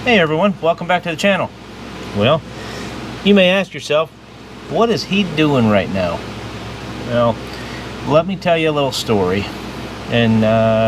Hey everyone, welcome back to the channel. Well, you may ask yourself, what is he doing right now? Well, let me tell you a little story. And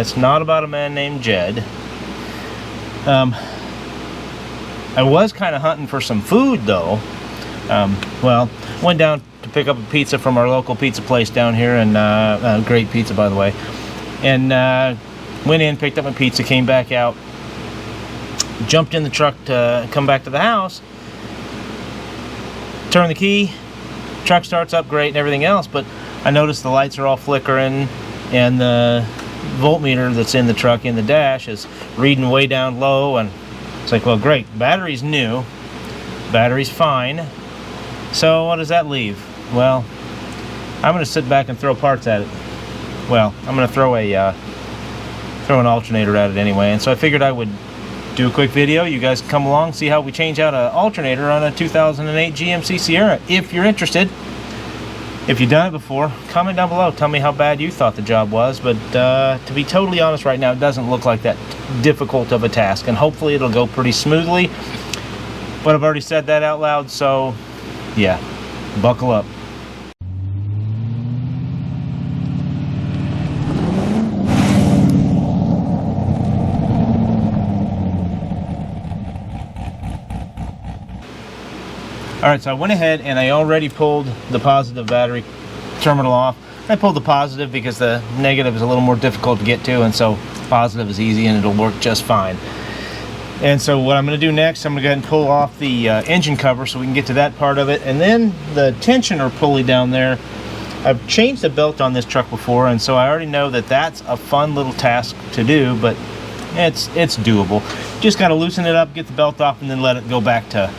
it's not about a man named Jed. I was kind of hunting for some food though. Well, went down to pick up a pizza from our local pizza place down here, and great pizza by the way. And went in, picked up my pizza, came back out, jumped in the truck to come back to the house, turn the key, truck starts up great and everything else, but I noticed the lights are all flickering and the voltmeter that's in the truck in the dash is reading way down low, and it's like, well great, battery's new, battery's fine, so what does that leave? Well, I'm going to sit back and throw parts at it. Well, I'm going to throw an alternator at it anyway, and so I figured I would do a quick video. You guys come along, see how we change out an alternator on a 2008 GMC Sierra. If you're interested, if you've done it before, comment down below. Tell me how bad you thought the job was. But to be totally honest right now, it doesn't look like that difficult of a task, and hopefully it'll go pretty smoothly. But I've already said that out loud, so yeah, buckle up. Alright, so I went ahead and I already pulled the positive battery terminal off. I pulled the positive because the negative is a little more difficult to get to, and so positive is easy and it'll work just fine. And so what I'm going to do next, I'm going to go ahead and pull off the engine cover so we can get to that part of it. And then the tensioner pulley down there, I've changed the belt on this truck before, and so I already know that that's a fun little task to do, but it's doable. Just got to loosen it up, get the belt off, and then let it go back to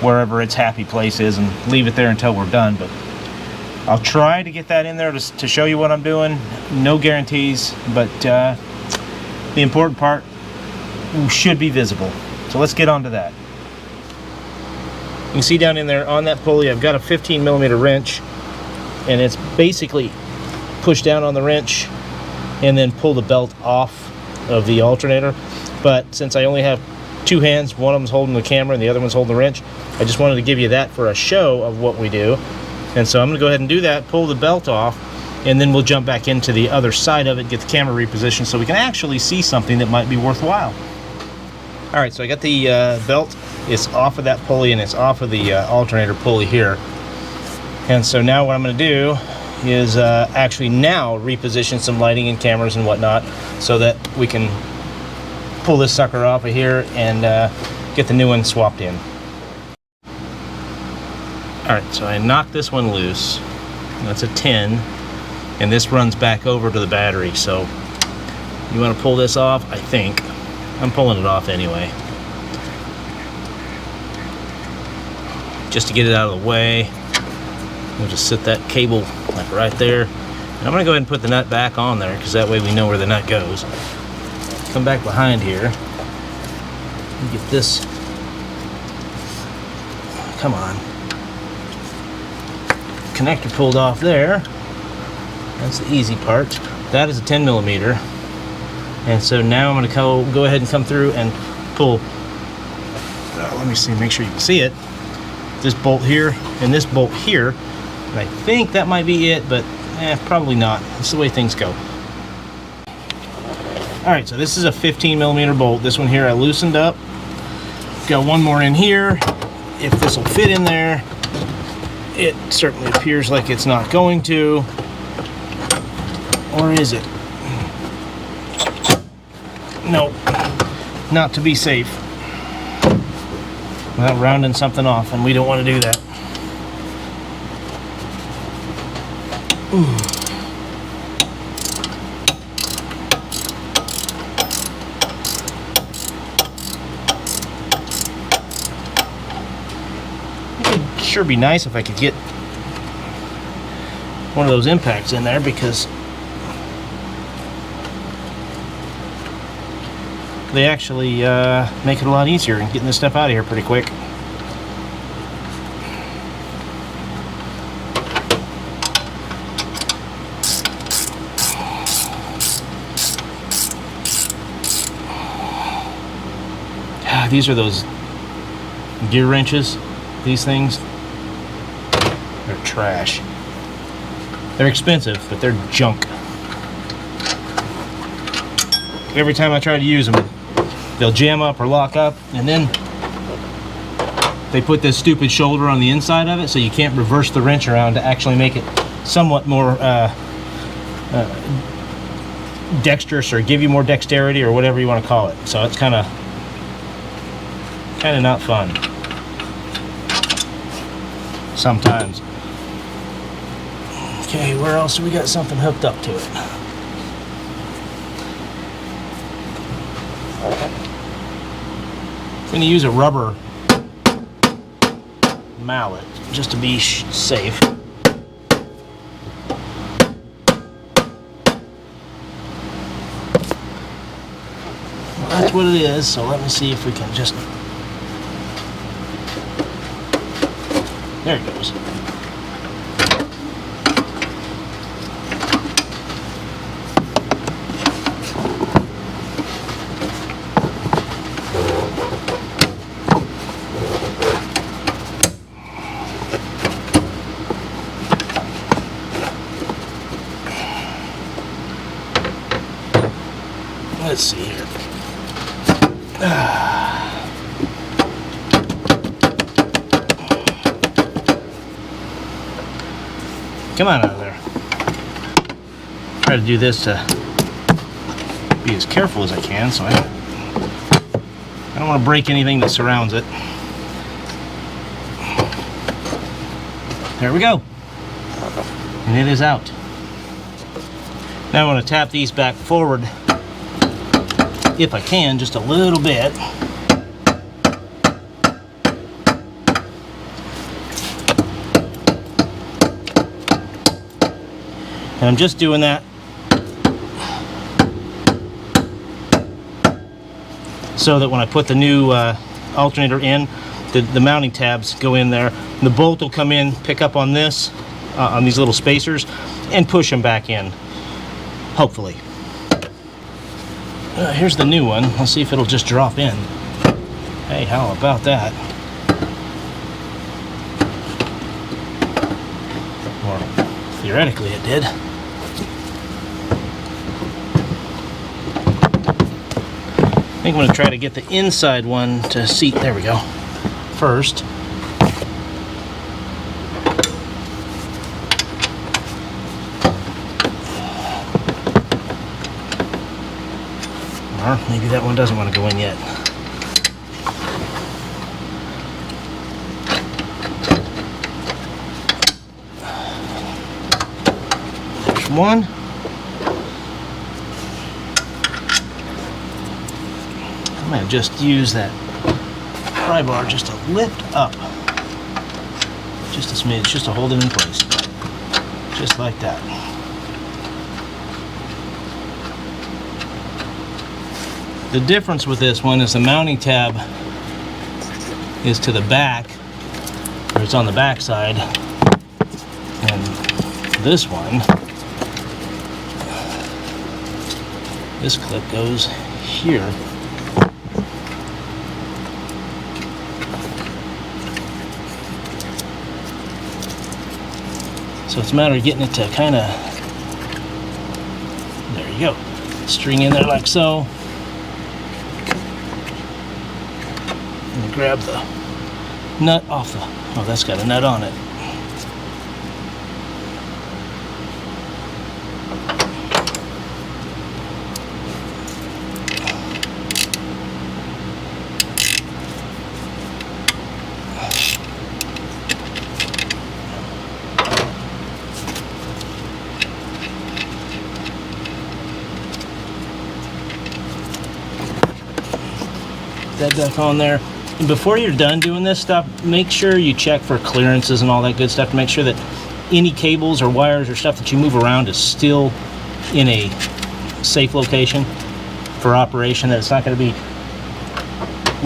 wherever its happy place is and leave it there until we're done. But I'll try to get that in there to show you what I'm doing. No guarantees, but the important part should be visible. So let's get on to that. You can see down in there on that pulley I've got a 15mm wrench, and it's basically push down on the wrench and then pull the belt off of the alternator. But since I only have two hands, one of them's holding the camera and the other one's holding the wrench, I just wanted to give you that for a show of what we do. And so I'm going to go ahead and do that, pull the belt off, and then we'll jump back into the other side of it, get the camera repositioned so we can actually see something that might be worthwhile. Alright, so I got the belt, it's off of that pulley and it's off of the alternator pulley here. And so now what I'm going to do is actually now reposition some lighting and cameras and whatnot so that we can pull this sucker off of here and get the new one swapped in. Alright, so I knocked this one loose. That's a 10, and this runs back over to the battery, so you want to pull this off, I think. I'm pulling it off anyway, just to get it out of the way. We'll just sit that cable like right there, and I'm going to go ahead and put the nut back on there because that way we know where the nut goes. Come back behind here and get this, come on, connector pulled off there. That's the easy part. That is a 10mm, and so now I'm going to go ahead and come through and pull, let me see, make sure you can see it, this bolt here and this bolt here, and I think that might be it, but probably not. That's the way things go. Alright, so this is a 15mm bolt. This one here I loosened up. Got one more in here. If this will fit in there, it certainly appears like it's not going to. Or is it? Nope. Not to be safe. Without rounding something off, and we don't want to do that. Ooh. Sure be nice if I could get one of those impacts in there, because they actually make it a lot easier in getting this stuff out of here pretty quick. These are those gear wrenches. These things, they're trash. They're expensive, but they're junk. Every time I try to use them, they'll jam up or lock up, and then they put this stupid shoulder on the inside of it, so you can't reverse the wrench around to actually make it somewhat more dexterous, or give you more dexterity, or whatever you want to call it. So it's kind of not fun sometimes. Okay, where else do we got something hooked up to it? I'm going to use a rubber mallet just to be safe. Well, that's what it is, so let me see if we can just... There it goes. Let's see here. Come on out of there. Try to do this to be as careful as I can, so I don't want to break anything that surrounds it. There we go. And it is out. Now I want to tap these back forward, if I can, just a little bit. And I'm just doing that so that when I put the new alternator in, the mounting tabs go in there. And the bolt will come in, pick up on this, on these little spacers, and push them back in, hopefully. Here's the new one. Let's see if it'll just drop in. Hey, how about that? Or theoretically it did. I think I'm going to try to get the inside one to seat. There we go. First. Or maybe that one doesn't want to go in yet. There's one. I'm going to just use that pry bar just to lift up. Just a smidge, just to hold it in place. Just like that. The difference with this one is the mounting tab is to the back, or it's on the back side, and this one, this clip goes here. So it's a matter of getting it to kind of, there you go, string in there like so. And grab the nut off the, oh, that's got a nut on it. That back on there. And before you're done doing this stuff, make sure you check for clearances and all that good stuff to make sure that any cables or wires or stuff that you move around is still in a safe location for operation, that it's not going to be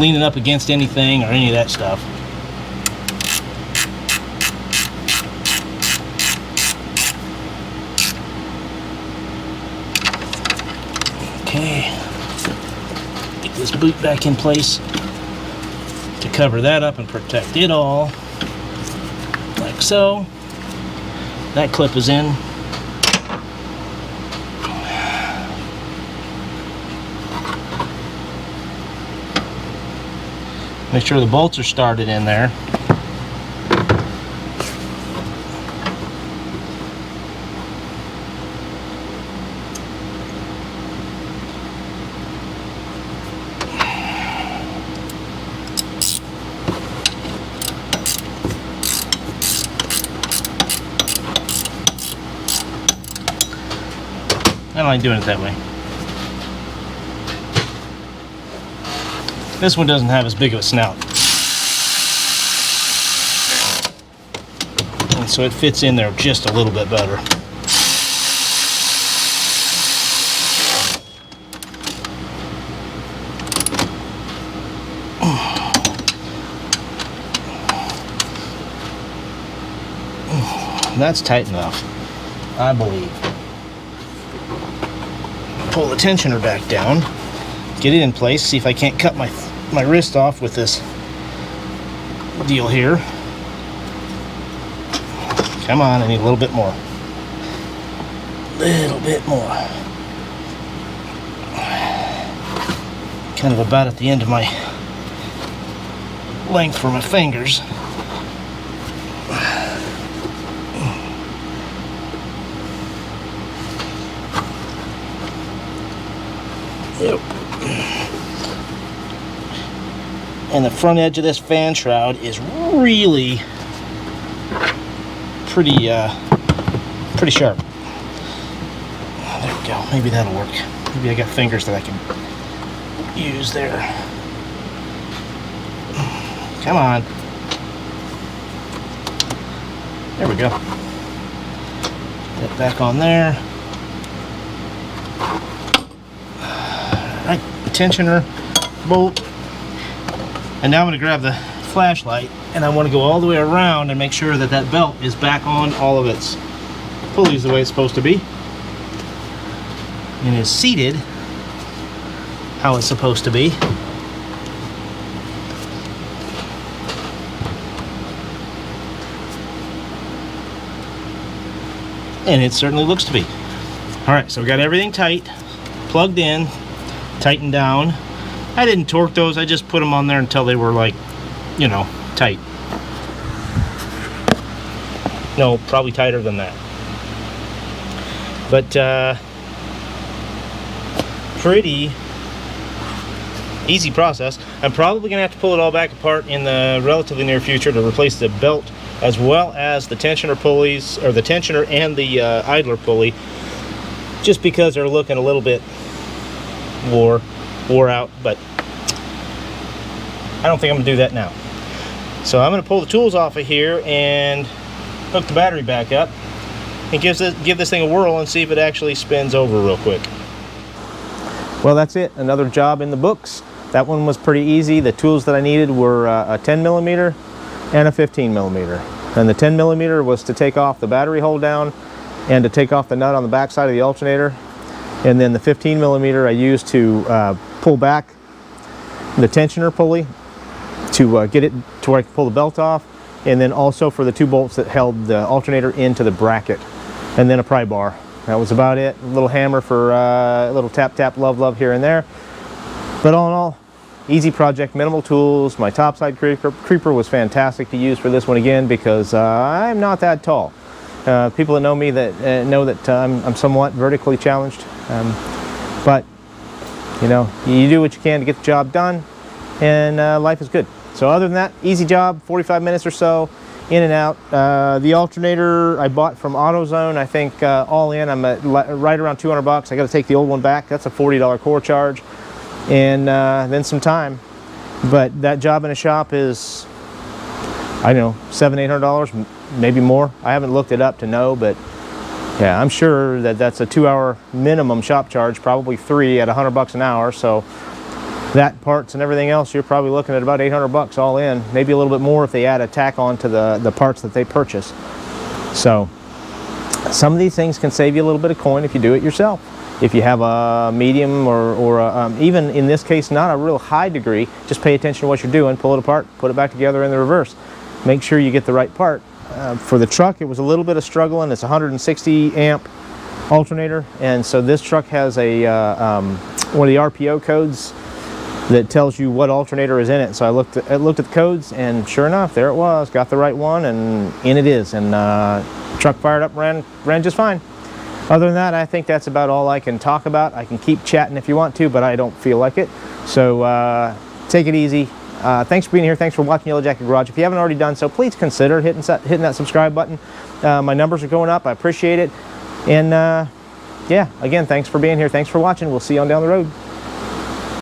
leaning up against anything or any of that stuff. Okay. Get this boot back in place. cover that up and protect it all, like so. That clip is in. Make sure the bolts are started in there. I don't like doing it that way. This one doesn't have as big of a snout, and so it fits in there just a little bit better. That's tight enough, I believe. Pull the tensioner back down, get it in place, see if I can't cut my wrist off with this deal here. Come on, I need a little bit more. Little bit more. Kind of about at the end of my length for my fingers. Yep. And the front edge of this fan shroud is really pretty sharp. There we go. Maybe that'll work. Maybe I got fingers that I can use there. Come on. There we go. Get that back on there. Right, tensioner, bolt, and now I'm going to grab the flashlight and I want to go all the way around and make sure that that belt is back on all of its pulleys the way it's supposed to be and is seated how it's supposed to be. And it certainly looks to be. Alright, so we got everything tight, plugged in, tightened down. I didn't torque those, I just put them on there until they were like, you know, tight. No, probably tighter than that. But pretty easy process. I'm probably gonna have to pull it all back apart in the relatively near future to replace the belt as well as the tensioner pulleys, or the tensioner and the idler pulley, just because they're looking a little bit wore out, but I don't think I'm gonna do that now. So I'm gonna pull the tools off of here and hook the battery back up and give this thing a whirl and see if it actually spins over real quick. Well, that's it. Another job in the books. That one was pretty easy. The tools that I needed were a 10mm and a 15mm. And the 10mm was to take off the battery hold down and to take off the nut on the back side of the alternator. And then the 15mm I used to pull back the tensioner pulley to get it to where I could pull the belt off, and then also for the 2 bolts that held the alternator into the bracket, and then a pry bar. That was about it. A little hammer for a little tap tap love here and there. But all in all, easy project, minimal tools. My topside creeper was fantastic to use for this one again because I'm not that tall. People that know me that know that I'm somewhat vertically challenged, but you know, you do what you can to get the job done, and life is good. So other than that, easy job, 45 minutes or so, in and out. The alternator I bought from AutoZone. I think all in, I'm at right around 200 bucks. I got to take the old one back. That's a $40 core charge, and then some time. But that job in a shop is, I don't know, $700-800, maybe more. I haven't looked it up to know, but yeah, I'm sure that that's a 2-hour minimum shop charge, probably 3 at 100 bucks an hour. So that parts and everything else, you're probably looking at about 800 bucks all in, maybe a little bit more if they add a tack on to the parts that they purchase. So some of these things can save you a little bit of coin if you do it yourself. If you have a medium or even in this case not a real high degree, just pay attention to what you're doing, pull it apart, put it back together in the reverse. Make sure you get the right part. For the truck, it was a little bit of struggling. It's a 160 amp alternator, and so this truck has a one of the RPO codes that tells you what alternator is in it. So I looked at the codes, and sure enough, there it was. Got the right one, and in it is. And truck fired up, ran just fine. Other than that, I think that's about all I can talk about. I can keep chatting if you want to, but I don't feel like it. So take it easy. Thanks for being here. Thanks for watching Yellow Jacket Garage. If you haven't already done so, please consider hitting that subscribe button. My numbers are going up. I appreciate it. And yeah, again, thanks for being here. Thanks for watching. We'll see you on down the road.